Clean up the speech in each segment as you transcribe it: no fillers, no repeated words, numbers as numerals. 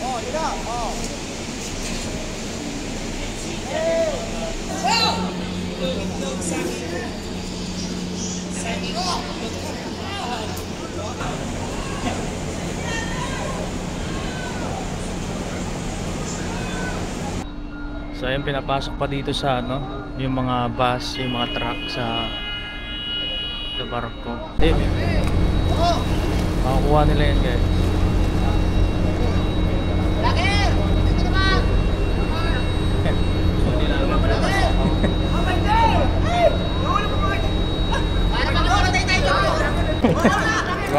Oh, yun na. Oh. So ayun, pinapasok pa dito sa ano, yung mga bus, yung mga truck sa barko. Makakuha nila yan, guys.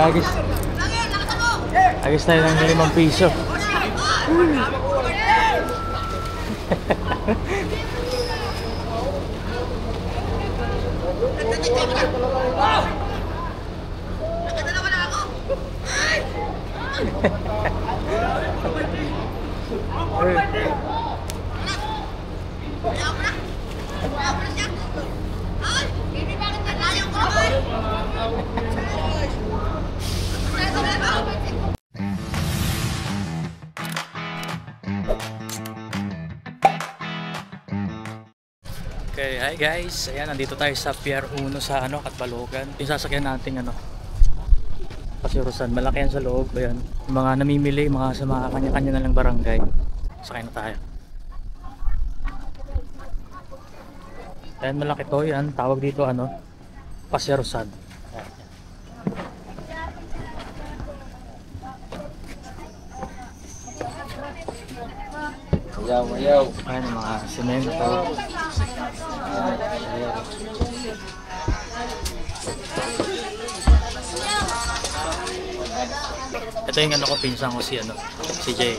Agis. Agis tayo ng 5 piso. Okay, hi guys. Ayan, nandito tayo sa Pier 1 sa ano, Catbalogan. Yung sasakyan nating ano, Pasirusan. Malaki yan sa loob. Ayan. Yung mga namimili, mga sa mga kanya-kanya na lang barangay. Sakay na tayo. Ayan, malaki to. Yan, tawag dito ano, Pasirusan. Ayaw. Ayan, mga semento. Ito yung ano ko, pinsan ko si ano, si Jay.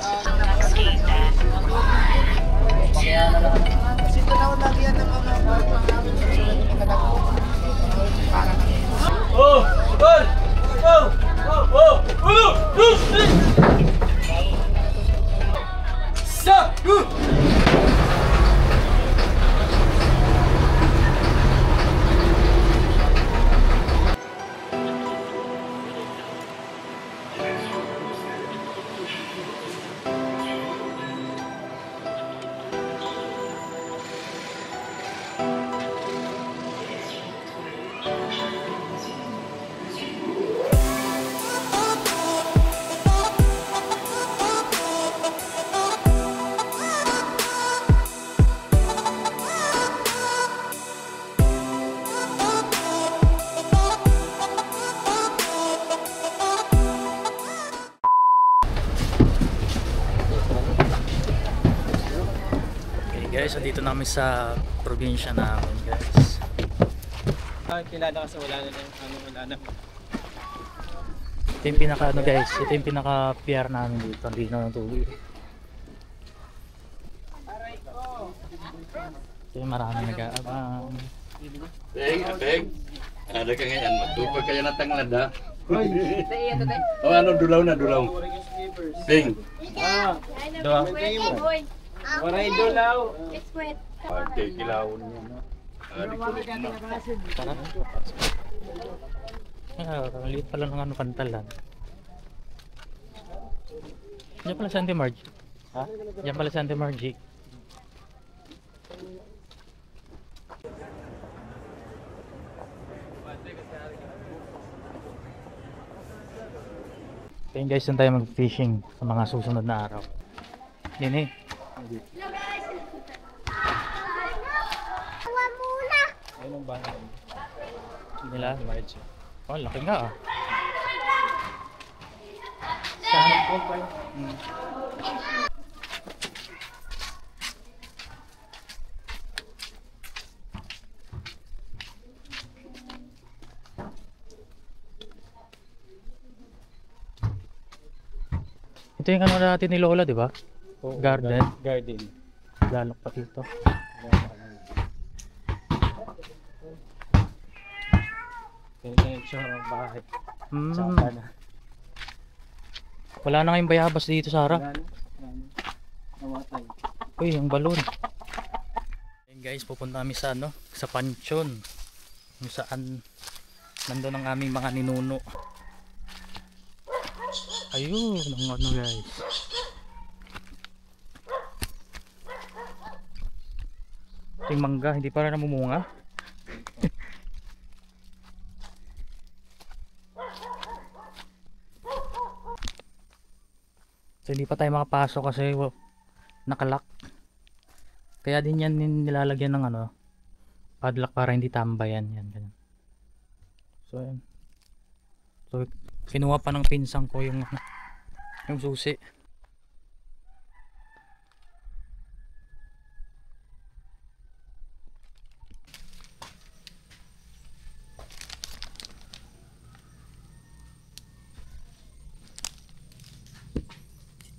Oh! Gol! Oh! Oh! Oh! Sa! Guys, dito namin sa probinsya namin, guys. Kilala kasi wala na ano, wala na. Ito yung pinaka ano guys, ito yung pinaka PR namin dito, hindi na ng tubig. Ito yung marami nag-aabang. Teng. Ada ka ngayon, matupag kayo na tanglad ha. O ano, dulaw na, dulaw. Teng. Doa. Waray dulaw. Okay, kilawon niya na. Tara. Liit pala ng ano, pantalan. Diyan pala si Auntie Margie. Ha? Diyan pala si Auntie Margie. Kaya guys, doon tayo mag-fishing sa mga susunod na araw. Yan eh. Ayun ang bahay. Nila? Oh, laki nga ah. Saan po ba? Ito yung ano natin ni Lola, di ba? Oh, Garden. Garden. Lalok pa dito. Ganito yung itsura ng bahay. Saka na. Wala na ngayong bayabas dito, Sarah. Namatay. Uy, yung balon. Ayun guys, pupunta kami sa ano, sa Panchon. Kung saan Nandun ang aming mga ninuno. Ayun, ang ano guys. Ito yung mangga, hindi pa rin namumunga. So hindi pa tayo makapasok kasi nakalock. Kaya din yan nilalagyan ng ano, padlock para hindi tambayan yan, ganyan. So yan. So kinuha pa ng pinsang ko yung susi.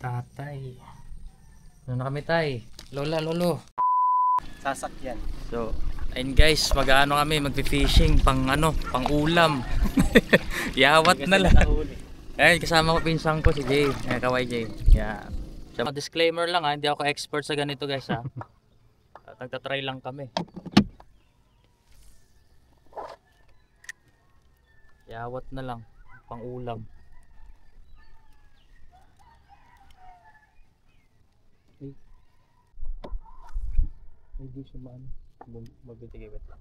Tatay. Ano na kami tay? Lola, lolo. Sasakyan. So, ayun guys, mag-ano kami, magfi-fishing pang ano, pang ulam. Yawat na lang. Ayun, kasama ko pinsang ko si Jay. Kaway Jay. Yeah. So, disclaimer lang ha, hindi ako expert sa ganito guys ha. Nagtatry lang kami. Yawat na lang, pang ulam. Hindi siya maano. Mabitigay ba?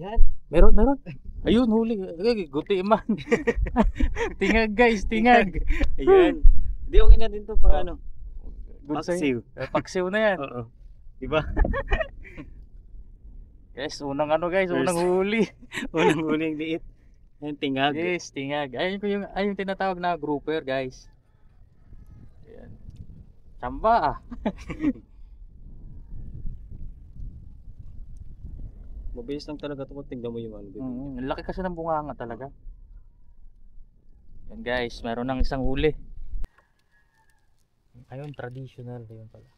Yan. Meron. Ayun, huli. Guti man. Tingag guys, tingag. Ayan. Hindi okay na din to pang ano. Good Paksiw. Paksiw na yan. Oo. Diba? Yes, unang ano guys, unang huli. Unang huling liit. Yan, tingag. Yes, tingag. Ayun tinatawag na grouper guys. Ayan. Tsamba ah. Mabilis lang talaga ito kung tignan mo yung ano. Ang laki kasi ng bunganga talaga. Yan guys, meron ng isang huli. Ayun, traditional. Ayun pala.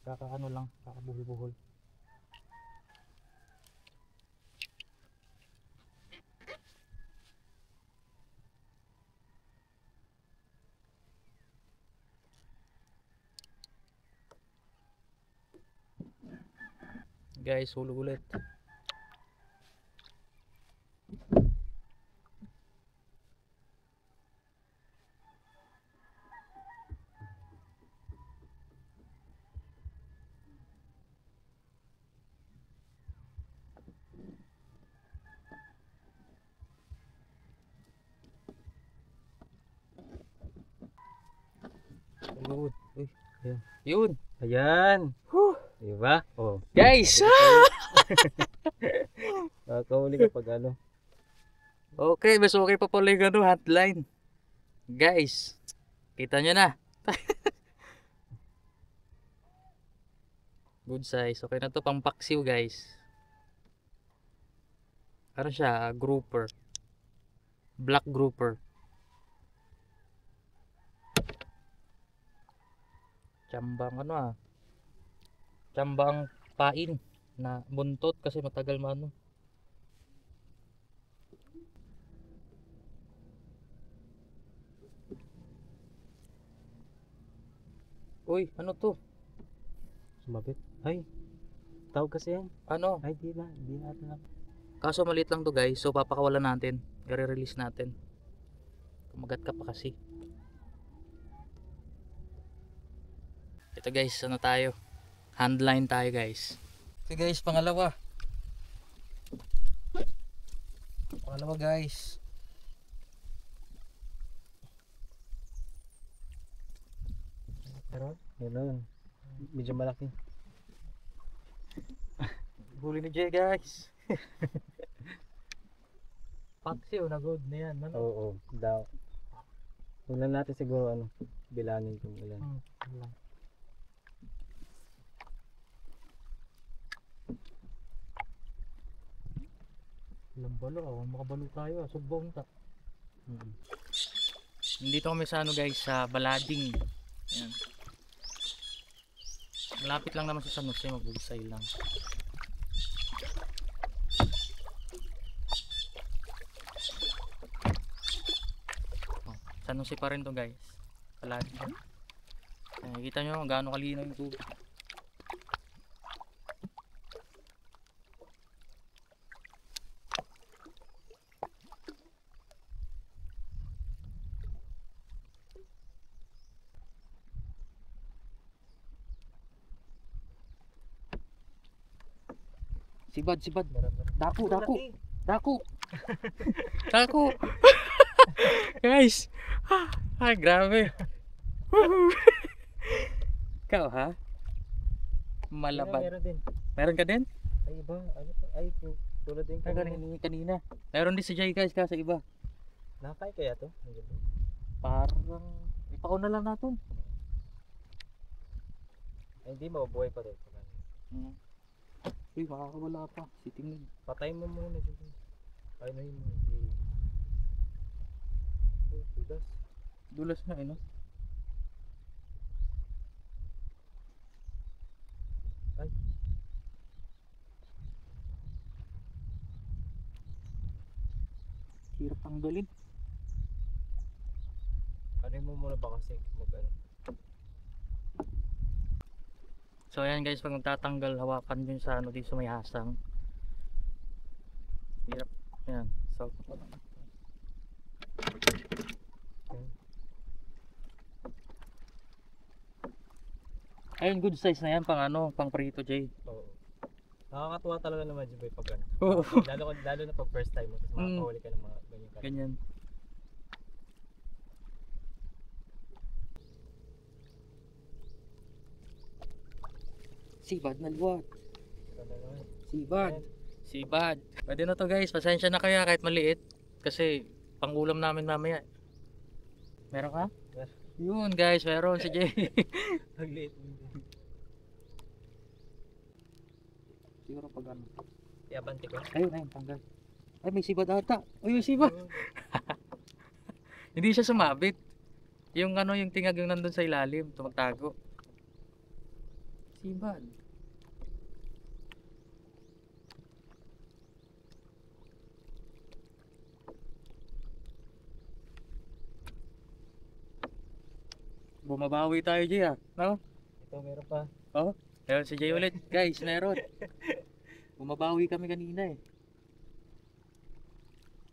Kakaano lang, kakabuhol-buhol. Guys, hulog ulit. Ayun. Uy, ayan. Yun. Ayan. Diba? Oh. Guys! Nakakahuli ka pag ano. Okay, mas okay pa pala yung ano, hotline. Guys, kita nyo na. Good size. Okay na to pang paksiw guys. Ano siya? Grouper. Black grouper. Tsambang ano ah. Tsambang pain na buntot kasi matagal maano. Uy, ano to? Sumabit. Ay. Tawag kasi yan. Ano? Ay, di na. Di natin na. Kaso maliit lang to guys. So papakawalan natin. I-release natin. Kumagat ka pa kasi. Ito guys, ano tayo? Handline tayo guys. Okay guys, pangalawa. Pangalawa guys. Meron. Medyo malaki. Huli ni Jay guys. Paksiw na good na yan. Ano? Oo. Daw. Huwag lang natin siguro ano. Bilangin kung ilan. Wala. Ilang balo, makabalo tayo, subbong ta. Nandito kami sa ano guys, sa Balading. Ayan. Malapit lang naman sa San Jose, magbusay lang. San Jose pa rin to guys. Palagi. Kita nyo kung gaano kalinaw yung tubig. Sibad, sibad. Dako, dako. Dako. Dako. Guys. Ay, grabe. Ikaw ha? Malabad. Meron din. Meron ka din? Ay iba, ano to? Ay, tulad din Ay, kanina. Meron din si Jay guys, kasi iba. Nakakain kaya to? Ang ganda. Parang ipaon na lang natin. Ay, hindi mabubuhay pa rin. Uy, makakawala pa. Siting. Patay mo muna dito. Ay, na yun. Oh, tudas. Dulas na eh, no? Ay. Hirap tanggalin. Ano mo muna ba kasi mag-ano? So ayan guys, pag magtatanggal, hawakan yun sa ano dito sa may hasang. Hirap. Ayan. So ayun, good size na yan pang ano, pang prito Jay. Oo. Nakakatuwa talaga naman Jiboy pag ano. Oo. Lalo na pag first time mo, tapos makakahuli ka ng mga ganyan ka. Ganyan. Sibad na luwat. Sibad. Sibad. Pwede na to guys. Pasensya na kaya kahit maliit. Kasi pangulam namin mamaya. Meron ka? Yun guys, meron si Jay. Pagliit. Siguro pag ano. Iabante ko. Ayun, ayun, tanggal. Ay, may sibad ata. Uy, may sibad. Hindi siya sumabit. Yung ano, yung tingag yung nandun sa ilalim. Tumagtago. Sibad. Bumabawi tayo, Jay, ah. No? Ito meron pa. Oh, ayun si Jay ulit. Guys, meron. Bumabawi kami kanina eh.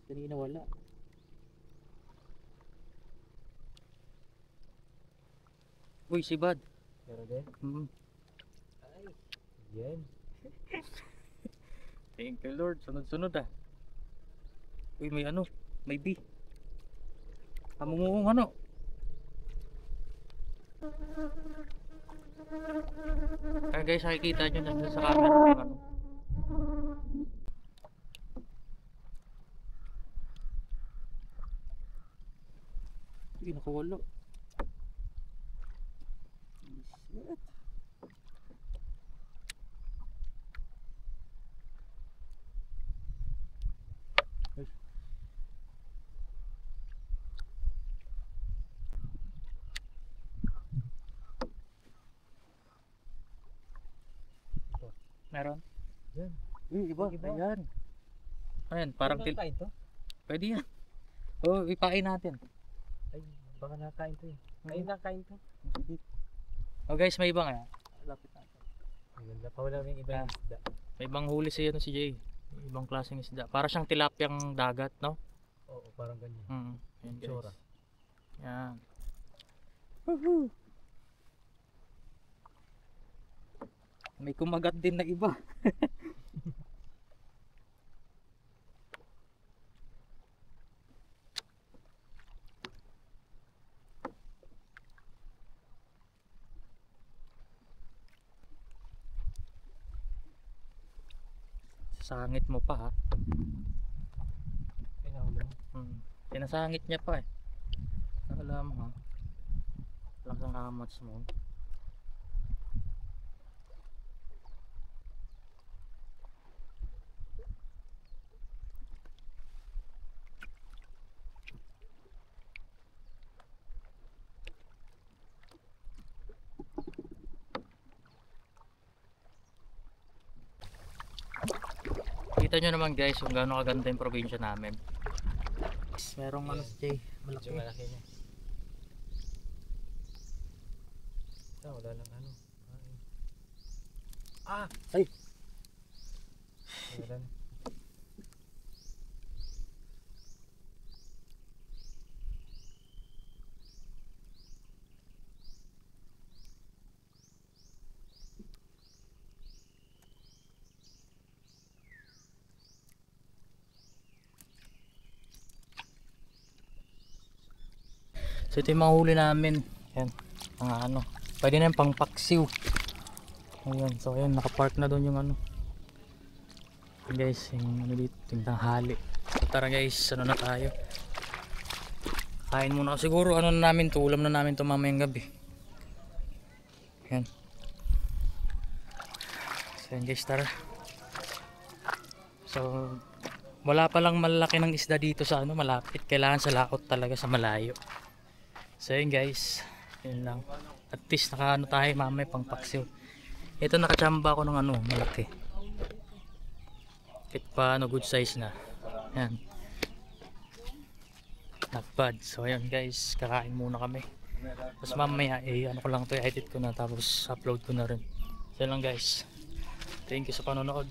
Kanina wala. Uy, sibad. Meron din. Ay. Yan. Thank you Lord. Sunod-sunod ah. Uy, may ano. May bee. Hamumuong ano. Kaya guys, nakikita nyo nandun sa camera yung ano. Uy, nakawala. Shit. Meron? Yan. Uy, iba. Iba. Ayan. Ayan, parang Nakain to? pwede yan. Oh, ipain natin. Ay, baka nakain to eh. Ay, nakain to. Sige. Oh guys, may ibang ah. Lapit natin. Ayun, napawala mo yung ibang isda. May ibang huli si ano si Jay. May ibang klaseng isda. Para siyang tilapyang dagat, no? Oo, parang ganyan. Ayan guys. Tsura. Yan. Woohoo! May kumagat din na iba. Sangit mo pa ha. Pinahuli mo. Sinasangit niya pa eh. Alam mo ha. Lakas ang amats mo. Kita nyo naman guys kung gaano kaganda yung probinsya namin. Merong ano si Jay, malaki. Medyo malaki niya. Wala lang ano. Ay! Wala na. So ito yung mga huli namin. Yan. Mga ano. Pwede na yung pang paksiw. Ayan. So ayan. Nakapark na doon yung ano. Ayan guys. Yung ano dito. Yung tanghali. So tara guys. Ano na tayo. Kain muna. Siguro ano na namin to. Ulam na namin to mamayang gabi. Ayan. So ayan guys. Tara. So wala pa lang malaki ng isda dito sa ano. Malapit. Kailangan sa laot talaga sa malayo. So yun guys, yun lang. At least nakaano tayo mamay pang paksiw. Ito nakachamba ako ng ano, malaki. Kahit pa ano, good size na. Yan. Not bad. So yun guys, kakain muna kami. Tapos mamaya, ano ko lang to, edit ko na tapos upload ko na rin. So yun lang guys. Thank you sa panonood.